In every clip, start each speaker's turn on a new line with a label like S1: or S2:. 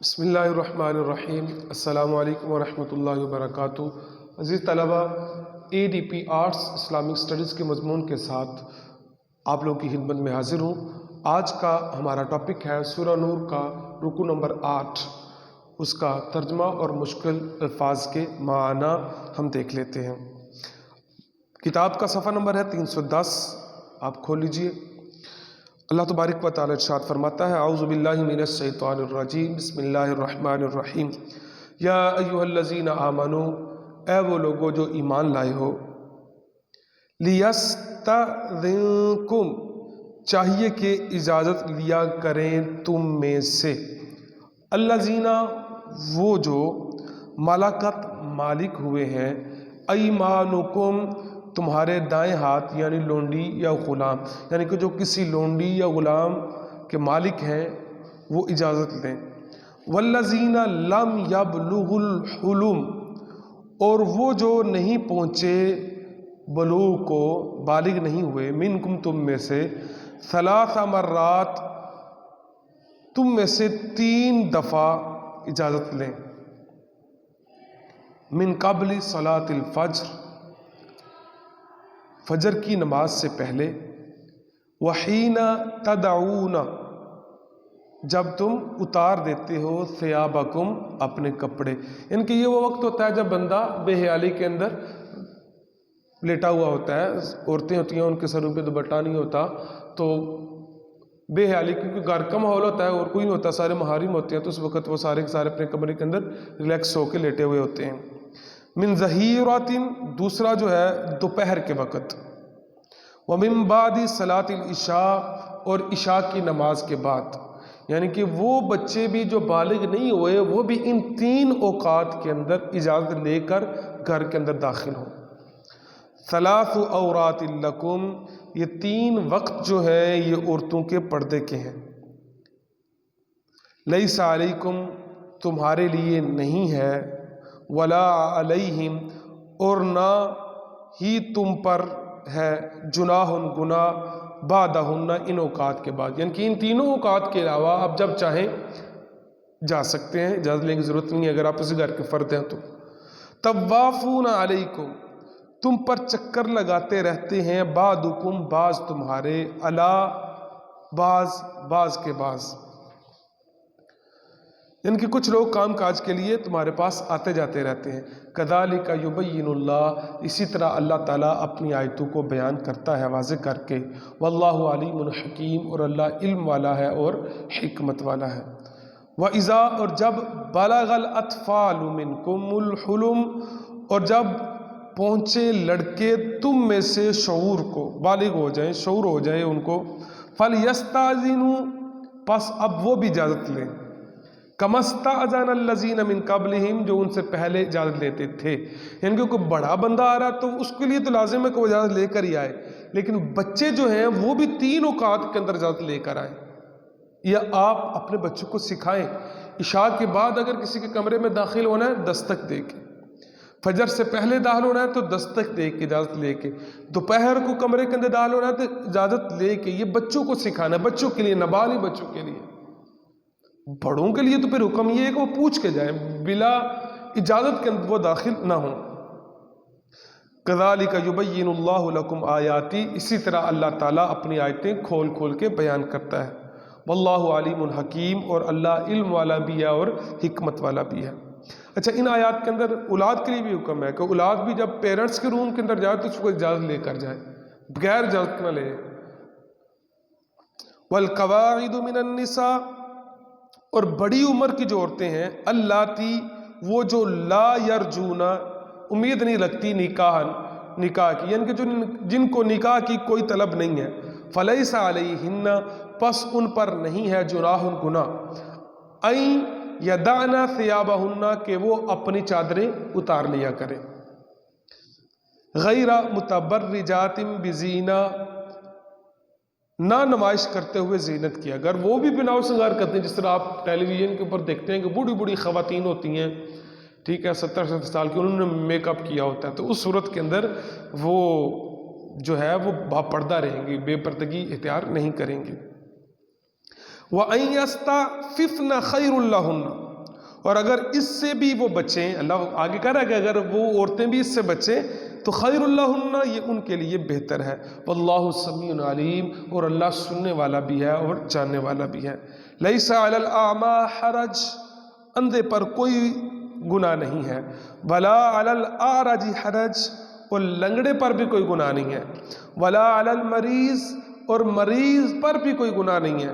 S1: بسم اللہ الرحمن الرحیم۔ السلام علیکم ورحمۃ اللہ وبرکاتہ۔ عزیز طلبہ، ADP آرٹس اسلامک اسٹڈیز کے مضمون کے ساتھ آپ لوگوں کی خدمت میں حاضر ہوں۔ آج کا ہمارا ٹاپک ہے سورہ نور کا رکوع نمبر 8، اس کا ترجمہ اور مشکل الفاظ کے معنی ہم دیکھ لیتے ہیں۔ کتاب کا صفحہ نمبر ہے 310، آپ کھول لیجئے۔ اللہ تبارک و تعالی ارشاد فرماتا ہے، اعوذ باللہ من الشیطان الرجیم، بسم اللہ الرحمن الرحیم۔ یا ایھا الذین آمنوا، اے وہ لوگو جو ایمان لائے ہو، لیستأذنکم، چاہیے کہ اجازت لیا کریں تم میں سے، الذین، وہ جو ملکت، مالک ہوئے ہیں، ایمانکم، تمہارے دائیں ہاتھ، یعنی لونڈی یا غلام، یعنی کہ جو کسی لونڈی یا غلام کے مالک ہیں وہ اجازت لیں۔ والذین لم یبلغوا الحلم، اور وہ جو نہیں پہنچے بلوغ کو، بالغ نہیں ہوئے، منکم، تم میں سے، ثلاث مرات، تم میں سے 3 دفعہ اجازت لیں، من قبل صلاۃ الفجر، فجر کی نماز سے پہلے، وحین تدعون، جب تم اتار دیتے ہو، ثیابکم، اپنے کپڑے، یعنی کہ یہ وہ وقت ہوتا ہے جب بندہ بے حیالی کے اندر لیٹا ہوا ہوتا ہے۔ عورتیں ہوتی ہیں، ان کے سروں پہ دوپٹہ نہیں ہوتا، تو بے حیالی، کیونکہ گھر کا ماحول ہوتا ہے اور کوئی نہیں ہوتا، سارے محارم ہوتے ہیں، تو اس وقت وہ سارے کے سارے اپنے کمرے کے اندر ریلیکس ہو کے لیٹے ہوئے ہوتے ہیں۔ من ظہیرۃ، دوسرا جو ہے دوپہر کے وقت، ومن بعد صلاۃ العشاء، اور عشاء کی نماز کے بعد، یعنی کہ وہ بچے بھی جو بالغ نہیں ہوئے وہ بھی ان 3 اوقات کے اندر اجازت لے کر گھر کے اندر داخل ہوں۔ ثلاث عورات لکم، یہ 3 وقت جو ہیں یہ عورتوں کے پردے کے ہیں۔ لیس علیکم، تمہارے لیے نہیں ہے، ولا علیہم، اور نہ ہی تم پر ہے، جناح، گناہ، بعدہن، ان اوقات کے بعد، یعنی کہ ان 3 اوقات کے علاوہ آپ جب چاہیں جا سکتے ہیں، اجازت لینے کی ضرورت نہیں ہے اگر آپ اسی گھر کے فرد ہیں تو۔ طوافون علیکم، تم پر چکر لگاتے رہتے ہیں، بعضکم، بعض تمہارے، علی، بعض کے بعض، یعنی کہ کچھ لوگ کام کاج کے لیے تمہارے پاس آتے جاتے رہتے ہیں۔ کذالک یبین اللہ، اسی طرح اللہ تعالیٰ اپنی آیتوں کو بیان کرتا ہے واضح کر کے۔ واللہ علیم حکیم، اور اللہ علم والا ہے اور حکمت والا ہے۔ وَإِذَا، اور جب، بلغ الاطفال منکم الحلم، اور جب پہنچے لڑکے تم میں سے شعور کو، بالغ ہو جائیں، شعور ہو جائے ان کو، فَلْيَسْتَأْذِنُوا، پس اب وہ بھی اجازت لیں، کَمَا اسْتَأْذَنَ الَّذِينَ مِن قَبْلِهِمْ، جو ان سے پہلے اجازت لیتے تھے، یعنی کہ کوئی بڑا بندہ آ رہا تو اس کے لیے تو لازم ہے کہ وہ اجازت لے کر ہی آئے، لیکن بچے جو ہیں وہ بھی 3 اوقات کے اندر اجازت لے کر آئیں، یا آپ اپنے بچوں کو سکھائیں، عشاء کے بعد اگر کسی کے کمرے میں داخل ہونا ہے دستک دے کے، فجر سے پہلے داخل ہونا ہے تو دستک دے کے، اجازت لے کے، دوپہر کو کمرے کے اندر داخل ہونا ہے تو اجازت لے کے، یہ بچوں کو سکھانا ہے، بچوں کے لیے، نابالغ بچوں کے لیے۔ بڑوں کے لیے تو پھر حکم یہ ہے کہ وہ پوچھ کے جائیں، بلا اجازت کے اندر وہ داخل نہ ہوں۔ کذالک یبین اللہ لکم آیاتی، اسی طرح اللہ تعالیٰ اپنی آیتیں کھول کھول کے بیان کرتا ہے۔ واللہ علیم حکیم، اور اللہ علم والا بھی ہے اور حکمت والا بھی ہے۔ اچھا، ان آیات کے اندر اولاد کے لیے بھی حکم ہے کہ اولاد بھی جب پیرنٹس کے روم کے اندر جائے تو اس کو اجازت لے کر جائے، بغیر اجازت نہ لے۔ والقواعد من النساء، اور بڑی عمر کی جو عورتیں ہیں، اللاتی، وہ جو لا یرجون، امید نہیں رکھتی، نکاح کی، یعنی کہ جن کو نکاح کی کوئی طلب نہیں ہے، فلیس علیہن، پس ان پر نہیں ہے، جناح، گناہ، این یدعن ثیابہن، کہ وہ اپنی چادریں اتار لیا کریں، غیر متبرجات بزینہ، نہ نمائش کرتے ہوئے زینت کی، اگر وہ بھی بنا و سنگار کرتے ہیں، جس طرح آپ ٹیلی ویژن کے اوپر دیکھتے ہیں کہ بوڑھی بوڑھی خواتین ہوتی ہیں، ٹھیک ہے، 70 سال کی، انہوں نے میک اپ کیا ہوتا ہے، تو اس صورت کے اندر وہ جو ہے وہ با پردہ رہیں گی، بے پردگی اختیار نہیں کریں گی۔ وَأَن يَسْتَعْفِفْنَ خَيْرٌ لَهُنَّ، اور اگر اس سے بھی وہ بچیں، اللہ آگے کہہ رہا ہے کہ اگر وہ عورتیں بھی اس سے بچیں تو خیر اللہن، یہ ان کے لیے بہتر ہے۔ واللہ سمیع علیم، اور اللہ سننے والا بھی ہے اور جاننے والا بھی ہے۔ لیس علی الاعمی حرج، اندھے پر کوئی گناہ نہیں ہے، ولا علی الاعرج حرج، اور لنگڑے پر بھی کوئی گناہ نہیں ہے، ولا علی المریض، اور مریض پر بھی کوئی گناہ نہیں ہے،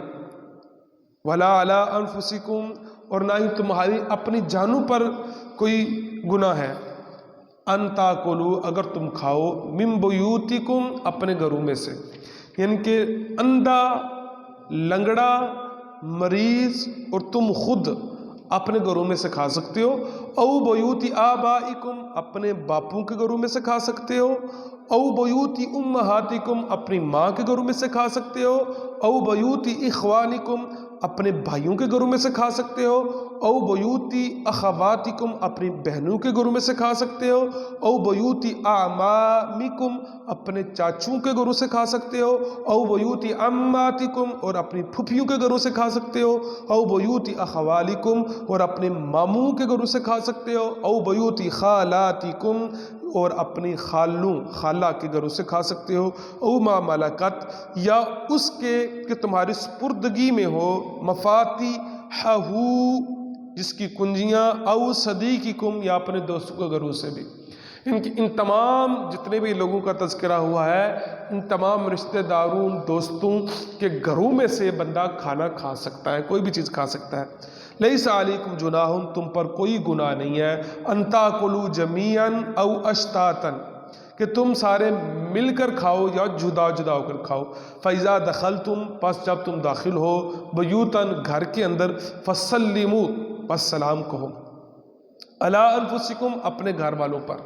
S1: ولا علی انفسکم، اور نہ ہی تمہاری اپنی جانوں پر کوئی گناہ ہے، ان تاکلوا، اگر تم کھاؤ، من بیوتکم، اپنے گھروں میں سے، یعنی کہ اندھا، لنگڑا، مریض اور تم خود اپنے گھروں میں سے کھا سکتے ہو، او بیوت آبائکم، اپنے باپوں کے گھروں میں سے کھا سکتے ہو، او بیوت امہاتکم، اپنی ماں کے گھروں میں سے کھا سکتے ہو، او بیوت اخوانکم، اپنے بھائیوں کے گھروں میں سے کھا سکتے ہو، او بیوت اخواتکم، اپنی بہنوں کے گھروں میں سے کھا سکتے ہو، او بیوت اعمامکم، اپنے چاچوں کے گھروں سے کھا سکتے ہو، او بیوت عماتکم، اور اپنی پھپھیوں کے گھروں سے کھا سکتے ہو، او بیوت اخوالکم، اور اپنے ماموں کے گھروں سے کھا سکتے ہو، او بیوت خالاتکم، اور اپنی خالہ کے گھروں سے کھا سکتے ہو، او ما ملکت، یا اس کے کہ تمہاری سپردگی میں ہو، مفاتیحہ، جس کی کنجیاں، او صدیقکم، یا اپنے دوستوں کے گھروں سے بھی۔ ان تمام جتنے بھی لوگوں کا تذکرہ ہوا ہے، ان تمام رشتہ داروں، دوستوں کے گھروں میں سے بندہ کھانا کھا سکتا ہے، کوئی بھی چیز کھا سکتا ہے۔ لیس علیکم جناح، تم پر کوئی گناہ نہیں ہے، ان تاکلوا جمیعا او اشتاتا، کہ تم سارے مل کر کھاؤ یا جدا جدا ہو کر کھاؤ۔ فَإِذَا دَخَلْتُمْ، پس جب تم داخل ہو، بیوتاً، گھر کے اندر، فَسَلِّمُوا، پس سلام کہو، عَلَىٰ أَنفُسِكُمْ، اپنے گھر والوں پر۔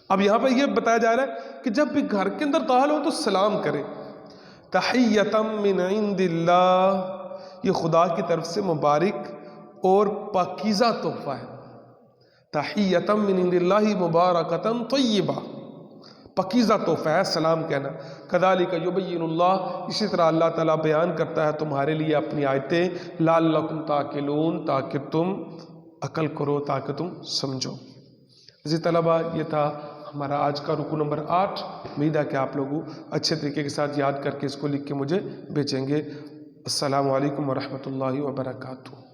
S1: اب یہاں پہ یہ بتایا جا رہا ہے کہ جب بھی گھر کے اندر داخل ہو تو سلام کرے۔ تحیۃ من عند اللہ، یہ خدا کی طرف سے مبارک اور پاکیزہ تحفہ ہے۔ تحیۃ من عند اللہ مبارکۃ طیبہ، پاکیزہ تحفہ ہے سلام کہنا۔ کذالک یبین اللہ، اسی طرح اللہ تعالیٰ بیان کرتا ہے تمہارے لیے اپنی آیتیں، لعلکم تعقلون، تاکہ تم عقل کرو، تاکہ تم سمجھو۔ عزیز طلبہ، یہ تھا ہمارا آج کا رکوع نمبر 8۔ امید ہے کہ آپ لوگوں اچھے طریقے کے ساتھ یاد کر کے اس کو لکھ کے مجھے بھیجیں گے۔ السلام علیکم ورحمۃ اللہ وبرکاتہ۔